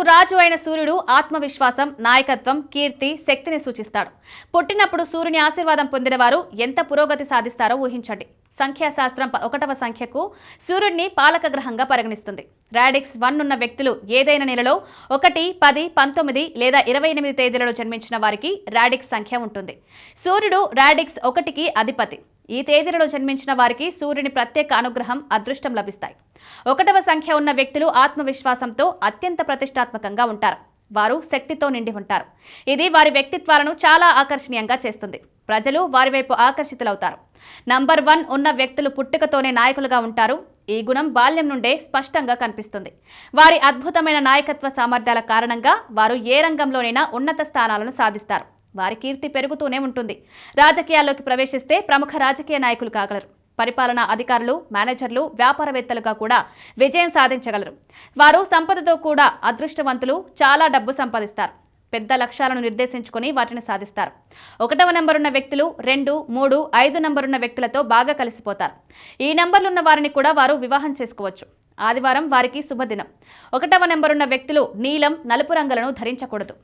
గ్రహాలకు రాజు అయిన సూర్యుడు ఆత్మవిశ్వాసం, నాయకత్వం, కీర్తి, శక్తిని సూచిస్తాడు. పుట్టినప్పుడు సూర్యుని ఆశీర్వాదం పొందిన వారు ఎంత పురోగతి సాధిస్తారో ఊహించండి. సంఖ్యాశాస్త్రం 1వ సంఖ్యకు సూర్యుడిని పాలక గ్రహంగా పరిగణిస్తుంది. రాడిక్స్ 1 ఉన్న వ్యక్తులు ఏదైనా నెలలో 1, 10, 19 లేదా 28 తేదీలలో జన్మించిన వారికి రాడిక్స్ సంఖ్య ఉంటుంది. సూర్యుడు రాడిక్స్ 1కి అధిపతి. ఈ తేదీలలో జన్మించిన వారికి సూర్యుని ప్రత్యేక అనుగ్రహం, అదృష్టం లభిస్తాయి. 1వ సంఖ్య ఉన్న వ్యక్తులు ఆత్మవిశ్వాసంతో అత్యంత ప్రతిష్టాత్మకంగా ఉంటారు. వారు శక్తితో నిండి ఉంటారు. ఇది వారి వ్యక్తిత్వాలను చాలా ఆకర్షణీయంగా చేస్తుంది. ప్రజలు వారి వైపు ఆకర్షితులవుతారు. నంబర్ 1 ఉన్న వ్యక్తులు పుట్టుకతోనే నాయకులుగా ఉంటారు. ఈ గుణం బాల్యం నుండే స్పష్టంగా కనిపిస్తుంది. వారి అద్భుతమైన నాయకత్వ సామర్థ్యాల కారణంగా వారు ఏ రంగంలోనైనా ఉన్నత స్థానాలను సాధిస్తారు. వారి కీర్తి పెరుగుతూనే ఉంటుంది. రాజకీయాల్లోకి ప్రవేశిస్తే ప్రముఖ రాజకీయ నాయకులు కాగలరు. పరిపాలనా అధికారులు, మేనేజర్లు, వ్యాపారవేత్తలుగా కూడా విజయం సాధించగలరు. వారు సంపదతో కూడా అదృష్టవంతులు. చాలా డబ్బు సంపాదిస్తారు. పెద్ద లక్ష్యాలను నిర్దేశించుకొని వాటిని సాధిస్తారు. 1వ నెంబరున్న వ్యక్తులు 2, 3, 5 నంబరున్న వ్యక్తులతో బాగా కలిసిపోతారు. ఈ నెంబర్లున్న వారిని కూడా వారు వివాహం చేసుకోవచ్చు. ఆదివారం వారికి శుభదినం. 1వ నెంబరున్న వ్యక్తులు నీలం, నలుపు రంగులను ధరించకూడదు.